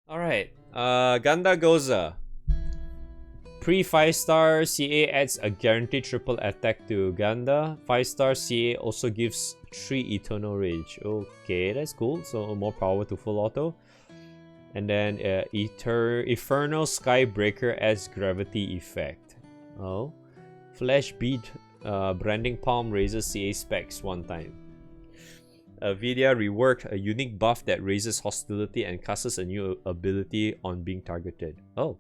Alright, Ganda Goza. Pre 5-star CA adds a guaranteed triple attack to Ganda. 5-star CA also gives 3 Eternal Rage. Okay, that's cool. So more power to full auto. And then Infernal Skybreaker adds gravity effect. Oh. Flash Beat Branding Palm raises CA specs 1 time. Vidya reworked a unique buff that raises hostility and casts a new ability on being targeted. Oh.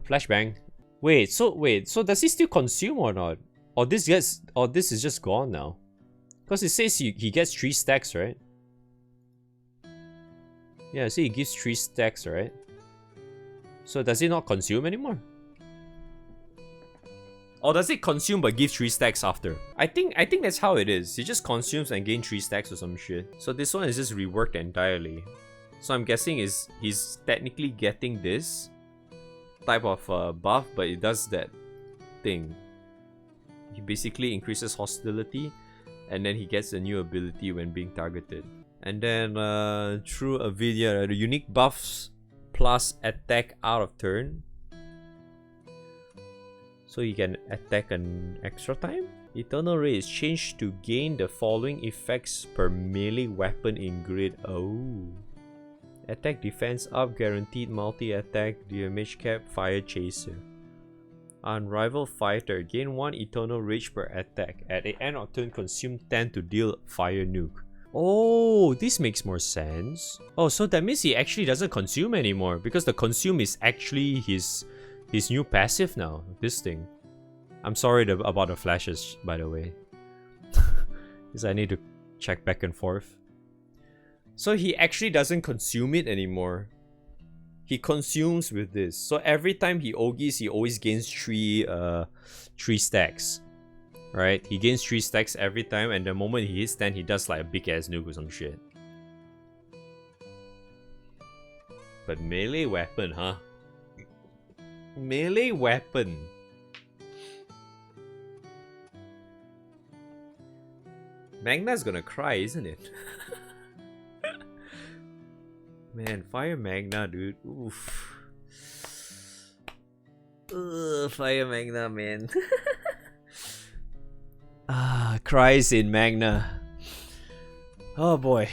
Flashbang. Wait, so does he still consume or not? Or this is just gone now? Because it says he gets 3 stacks, right? Yeah, see, he gives 3 stacks, right? So does it not consume anymore? Or does it consume but give 3 stacks after? I think that's how it is. It just consumes and gains 3 stacks or some shit. So this one is just reworked entirely. So I'm guessing he's technically getting this type of buff, but it does that thing. He basically increases hostility, and then he gets a new ability when being targeted. And then through a video, the unique buffs plus attack out of turn. So you can attack an extra time? Eternal Ray is changed to gain the following effects per melee weapon in grid. Oh. Attack defense up, guaranteed multi-attack, damage cap, fire chaser. Unrivaled fighter, gain 1 eternal rage per attack. At the end of turn, consume 10 to deal fire nuke. Oh, this makes more sense. Oh, so that means he actually doesn't consume anymore, because the consume is actually his new passive now, this thing. I'm sorry about the flashes, by the way. Because I need to check back and forth. So he actually doesn't consume it anymore. He consumes with this. So every time he Ogis, he always gains 3 stacks. Right? He gains 3 stacks every time, and the moment he hits 10, he does like a big ass nuke or some shit. But melee weapon, huh? Melee weapon. Magna's gonna cry, isn't it? Man, Fire Magna, dude. Oof. Ugh, Fire Magna, man. Cries in Magna. Oh boy.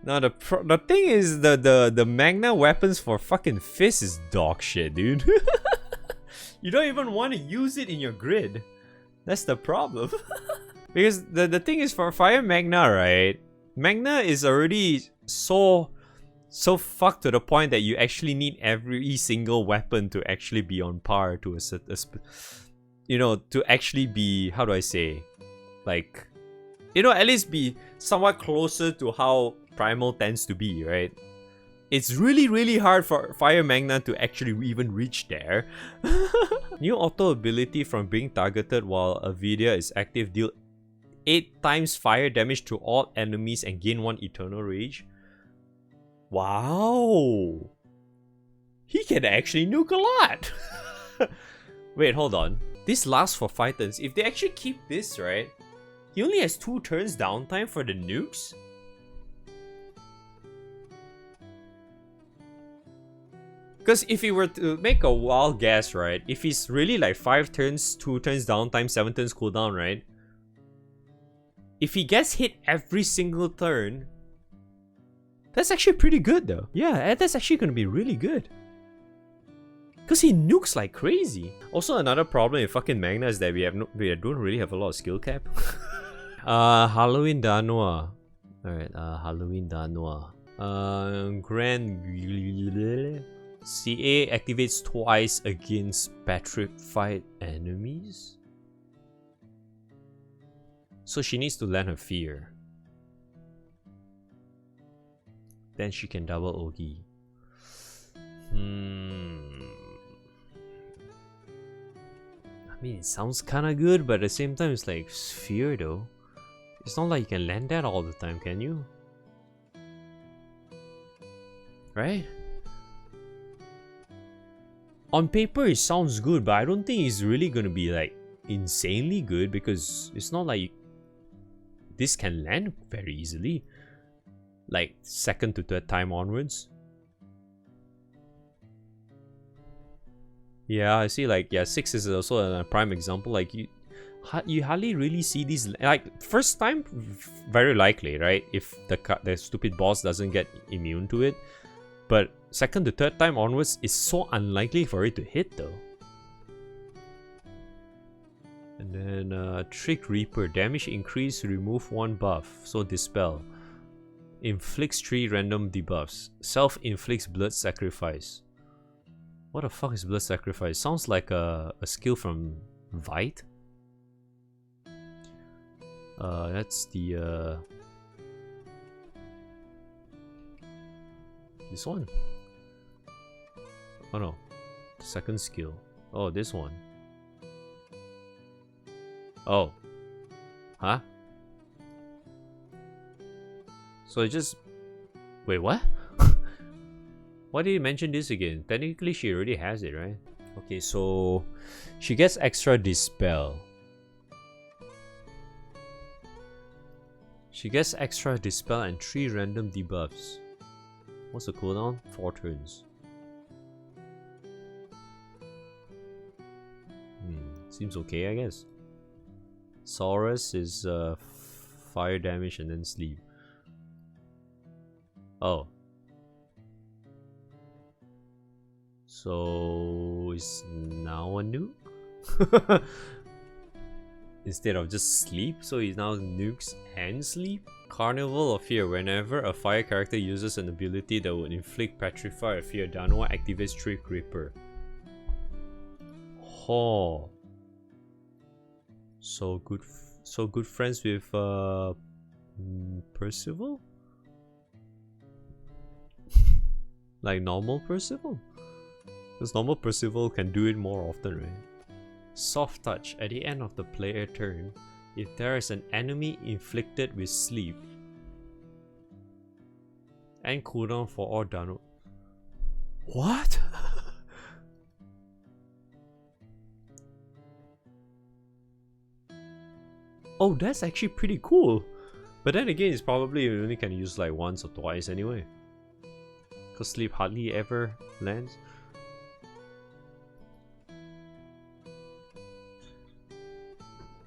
Now the thing is the Magna weapons for fucking Fist is dog shit, dude. You don't even want to use it in your grid. That's the problem. Because the thing is, for Fire Magna, right? Magna is already so fucked to the point that you actually need every single weapon to actually be on par to to actually be, how do I say, like, at least be somewhat closer to how Primal tends to be, right? It's really hard for Fire Magna to actually even reach there. New auto ability from being targeted while a Vidya is active, deal 8 times fire damage to all enemies and gain 1 eternal rage. Wow! He can actually nuke a lot! Wait, hold on. This lasts for 5 turns. If they actually keep this, right? He only has 2 turns downtime for the nukes? Because if he were to make a wild guess, right? If he's really like 5 turns, 2 turns downtime, 7 turns cooldown, right? If he gets hit every single turn, that's actually pretty good though. Yeah, that's actually gonna be really good. Because he nukes like crazy. Also, another problem with fucking Magna is that we don't really have a lot of skill cap. Halloween Danua. Alright, Halloween Danua. Granblue. CA activates twice against petrified enemies? So she needs to land her fear. Then she can double Ogi. I mean, it sounds kinda good, but at the same time, it's like fear though. It's not like you can land that all the time, can you? Right? On paper, it sounds good, but I don't think it's really gonna be like insanely good, because it's not like this can land very easily. like second to third time onwards. Yeah, I see. Like, yeah, 6 is also a prime example. Like, you hardly really see these. Like, first time, very likely, right? If the stupid boss doesn't get immune to it. But second to third time onwards, it's so unlikely for it to hit, though. And then Trick Reaper, damage increase, remove 1 buff, so dispel. Inflicts 3 random debuffs. Self-inflicts blood sacrifice. What the fuck is blood sacrifice? Sounds like a skill from Vite. That's the this one. Oh no, second skill. Oh, this one. Oh, huh? So it just wait, what? Why did you mention this again? Technically, she already has it, right? Okay, so she gets extra dispel. She gets extra dispel and 3 random debuffs. What's the cooldown? 4 turns. Seems okay, I guess. Saurus is fire damage and then sleep. Oh. So it's now a nuke? Instead of just sleep, so he's now nukes and sleep? Carnival of Fear. Whenever a fire character uses an ability that would inflict Petrify or Fear downward, activates Trick Reaper. Oh. So good friends with Percival? Like normal Percival? Because normal Percival can do it more often, right? Soft touch. At the end of the player turn, if there is an enemy inflicted with sleep, and cooldown for all downward. What? Oh, that's actually pretty cool. But then again, it's probably you only can use like once or twice anyway. Because sleep hardly ever lands.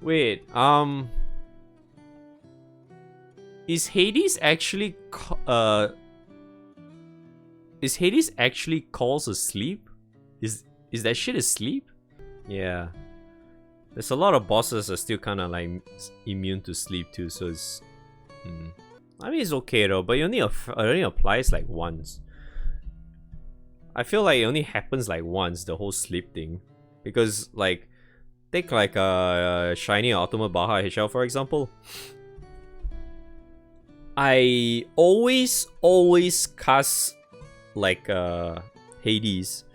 Wait, is Hades actually calls asleep? Is that shit asleep? Yeah. There's a lot of bosses that are still kind of like immune to sleep too, so it's I mean it's okay though, but it only applies like once. I feel like it only happens like once, the whole sleep thing, because like take like a shiny Ultimate Baja HL for example. I always cast like Hades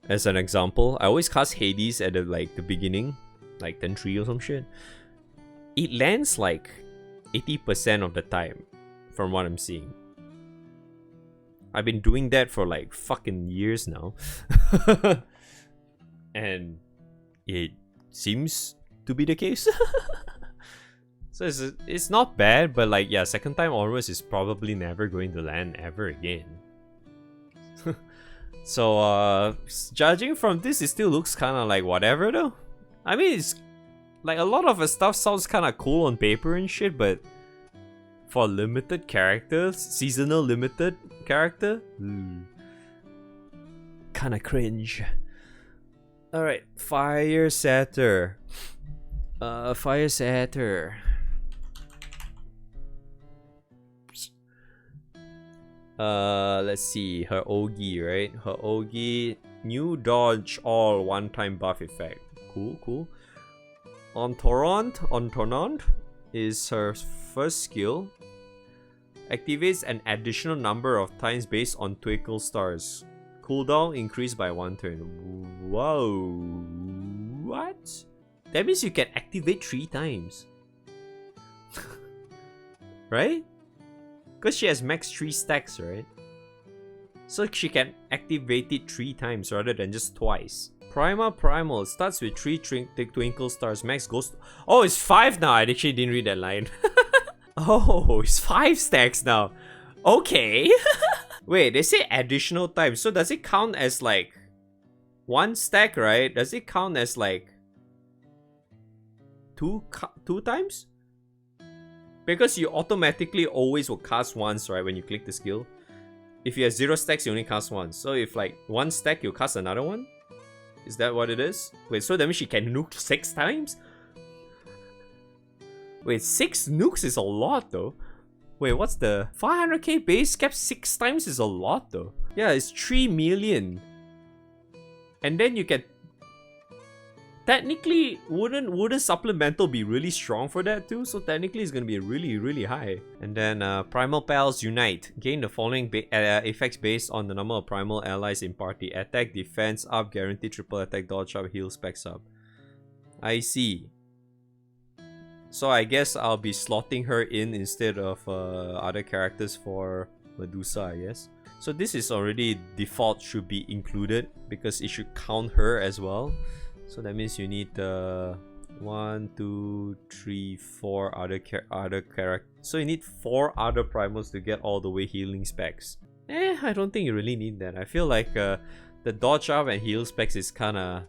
as an example. I always cast Hades at the beginning, like 10-3 or some shit. It lands like 80% of the time, from what I'm seeing. I've been doing that for like fucking years now. And it seems to be the case. So it's not bad, but like yeah, second time onwards is probably never going to land ever again. So judging from this, it still looks kind of like whatever though. I mean, it's like a lot of the stuff sounds kind of cool on paper and shit, but for limited characters, seasonal limited character, kind of cringe. Alright, Fire Satyr. Fire Satyr. Let's see, her Ogi, right? Her Ogi, new dodge all one-time buff effect. Cool. Entourant is her first skill. Activates an additional number of times based on twinkle stars. Cooldown increased by 1 turn. Whoa. What? That means you can activate 3 times. Right? Because she has max 3 stacks, right? So she can activate it 3 times rather than just twice. Primal starts with 3 twinkle stars. Max goes to... Oh, it's 5 now. I actually didn't read that line. Oh, it's 5 stacks now. Okay. Wait, they say additional times. So does it count as like one stack, right? Does it count as like two times? Because you automatically always will cast once, right? When you click the skill. If you have 0 stacks, you only cast once. So if like 1 stack, you cast another one? Is that what it is? Wait, so that means she can nuke 6 times? Wait, 6 nukes is a lot though. Wait, what's the 500k base cap 6 times is a lot though. Yeah, it's 3 million. And then you can technically wouldn't supplemental be really strong for that too? So technically it's gonna be really high. And then Primal Pals Unite. Gain the following effects based on the number of primal allies in party. Attack, defense up, guaranteed triple attack, dodge up, heal specs up. I see. So I guess I'll be slotting her in instead of other characters for Medusa, I guess. So this is already default, should be included because it should count her as well. So that means you need 1, 2, 3, 4 other characters. So you need 4 other primals to get all the way healing specs. I don't think you really need that. I feel like the dodge up and heal specs is kind of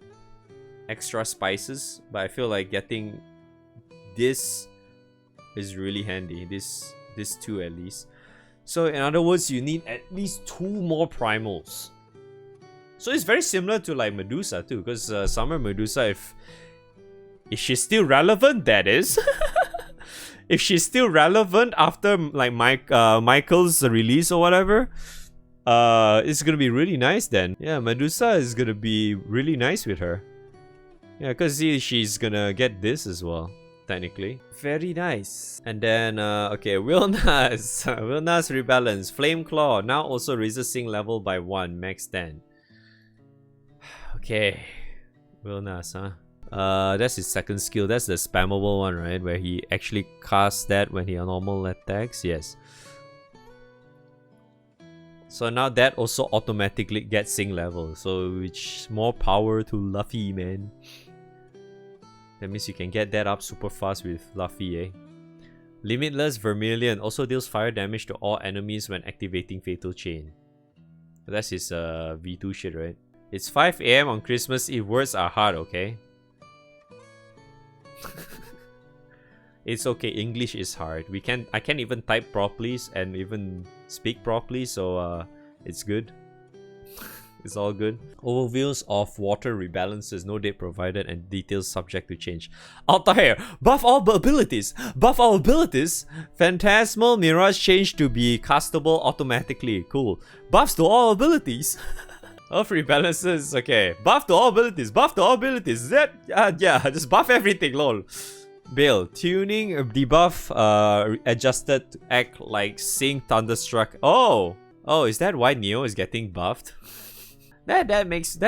extra spices, but I feel like getting this is really handy. This 2 at least. So in other words, you need at least 2 more primals. So it's very similar to like Medusa too, because Summer Medusa, if she's still relevant, that is. If she's still relevant after like Michael's release or whatever, it's gonna be really nice then. Yeah, Medusa is gonna be really nice with her. Yeah, because she's gonna get this as well. Technically. Very nice. And then, okay, Wilnas. Wilnas Rebalance. Flame Claw. Now also raises sync level by 1. Max 10. Okay. Wilnas, huh? That's his second skill. That's the spammable one, right? Where he actually casts that when he normal attacks. Yes. So now that also automatically gets sync level. So which more power to Luffy, man. That means you can get that up super fast with Luffy, eh? Limitless Vermilion also deals fire damage to all enemies when activating Fatal Chain. That's his V2 shit, right? It's 5 AM on Christmas Eve. Words are hard, okay? It's okay, English is hard. I can't even type properly and even speak properly, so it's good. It's all good. Overviews of water rebalances, no date provided, and details subject to change. Altair, buff all abilities. Buff all abilities. Phantasmal Mirage change to be castable automatically. Cool. Buffs to all abilities. Off rebalances. Okay. Buff to all abilities. Buff to all abilities. That yeah, just buff everything. Lol. Bale, tuning debuff adjusted to act like Sync Thunderstruck. Oh, is that why Neo is getting buffed? That makes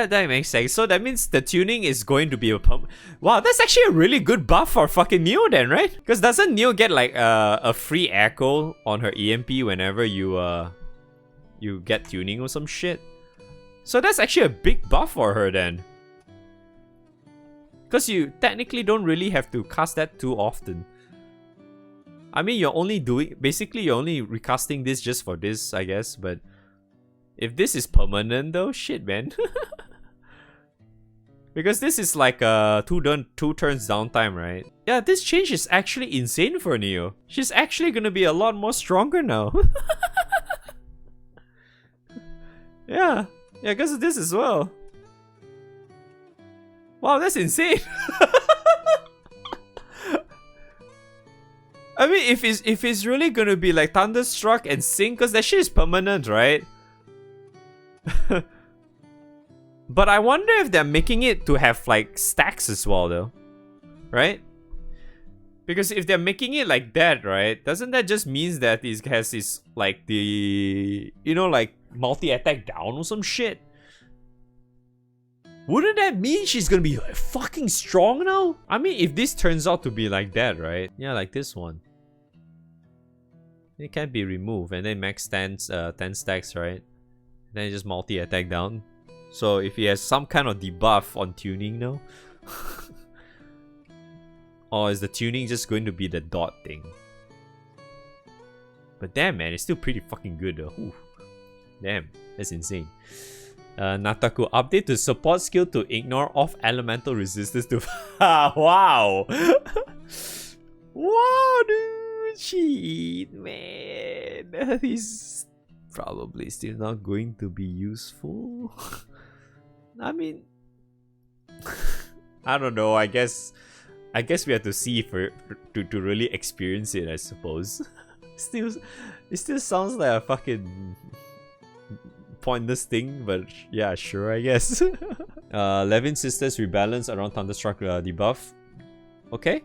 sense. So that means the tuning is going to be a pump. Wow, that's actually a really good buff for fucking Neo then, right? Because doesn't Neo get like a free echo on her EMP whenever you get tuning or some shit? So that's actually a big buff for her then. Because you technically don't really have to cast that too often. I mean, you're only recasting this just for this, I guess, but if this is permanent though, shit, man. Because this is like a 2 turns downtime, right? Yeah, this change is actually insane for Neo. She's actually gonna be a lot more stronger now. Yeah, because of this as well. Wow, that's insane. I mean, if it's really gonna be like Thunderstruck and Sync, because that shit is permanent, right? But I wonder if they're making it to have like stacks as well though, right? Because if they're making it like that, right, doesn't that just means that it has this like the, you know, like multi-attack down or some shit? Wouldn't that mean she's gonna be like fucking strong now? I mean, if this turns out to be like that, right? Yeah, like this one. It can be removed and then max 10 stacks, right? Then just multi-attack down. So if he has some kind of debuff on tuning now, or is the tuning just going to be the dot thing? But damn, man, it's still pretty fucking good though. Ooh. Damn, that's insane. Nataku, update to support skill to ignore off elemental resistance to... Wow! Wow, dude! Cheat, man! He's probably still not going to be useful. I mean... I don't know, I guess we have to see for to really experience it, I suppose. It still sounds like a fucking pointless thing, but yeah, sure, I guess. Levin Sisters rebalance around Thunderstruck debuff. Okay.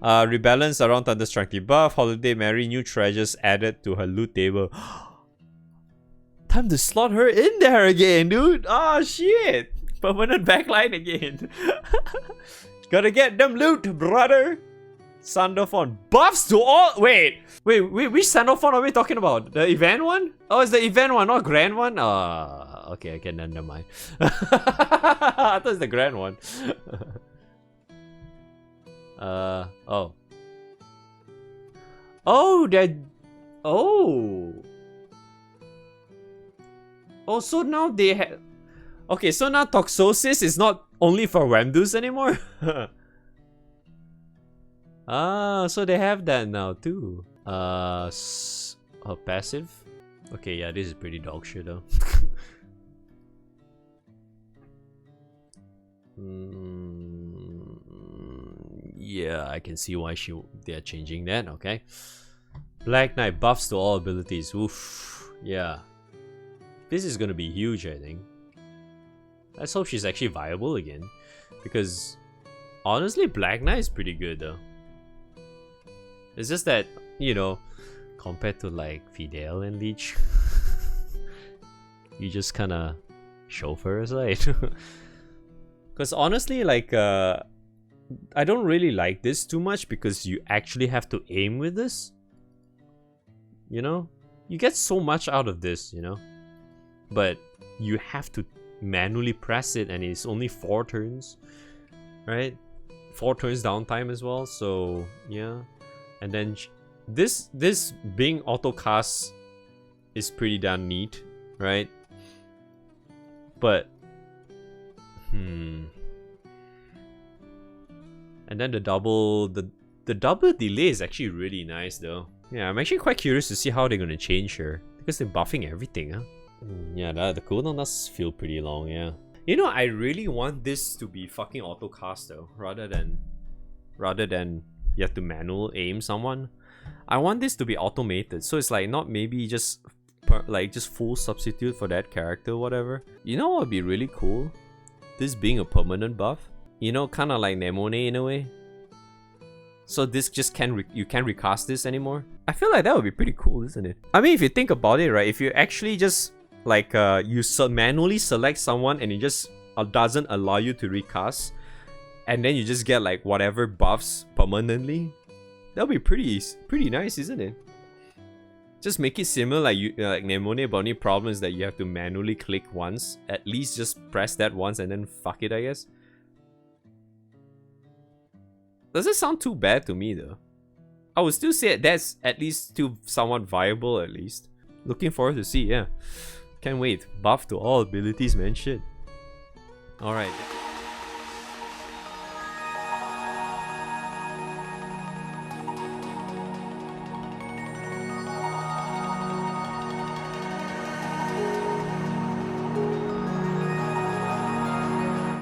Rebalance around Thunderstruck debuff. Holiday Mary, new treasures added to her loot table. Time to slot her in there again, dude. Oh shit. Permanent backline again. Gotta get them loot, brother. Sandophon buffs to all. Wait, which Sandophon are we talking about? The event one? Oh, it's the event one, not grand one. Okay, never mind. I thought it's the grand one. Oh, that. Oh, so now they have. Okay, so now Toxosis is not only for Wamdus anymore. So they have that now too. Passive. Okay, yeah, this is pretty dog shit though. Yeah, I can see why they're changing that. Okay. Black Knight buffs to all abilities. Oof. Yeah. This is gonna be huge, I think. Let's hope she's actually viable again, because honestly, Black Knight is pretty good though. It's just that, you know, compared to like Fidel and Leech, you just kind of chauffeur aside. Because honestly, like, I don't really like this too much because you actually have to aim with this. You know, you get so much out of this, you know, but you have to manually press it, and it's only 4 turns, right? 4 turns downtime as well, so yeah. And then this being auto cast is pretty damn neat, right? But and then the double delay is actually really nice though. Yeah, I'm actually quite curious to see how they're gonna change her, because they're buffing everything, huh? Yeah, the cooldown does feel pretty long, yeah. You know, I really want this to be fucking auto cast though, rather than you have to manual aim someone. I want this to be automated, so it's like not maybe just full substitute for that character or whatever. You know what would be really cool? This being a permanent buff. You know, kind of like Nemone in a way. So this just you can't recast this anymore. I feel like that would be pretty cool, isn't it? I mean, if you think about it, right? If you actually just like you manually select someone and it just doesn't allow you to recast, and then you just get like whatever buffs permanently, that'll be pretty nice, isn't it? Just make it similar like Nemone, but only problem is that you have to manually click once. At least just press that once and then fuck it, I guess. Doesn't sound too bad to me though. I would still say that's at least still somewhat viable at least. Looking forward to see, yeah. Can't wait. Buff to all abilities, man, shit. Alright.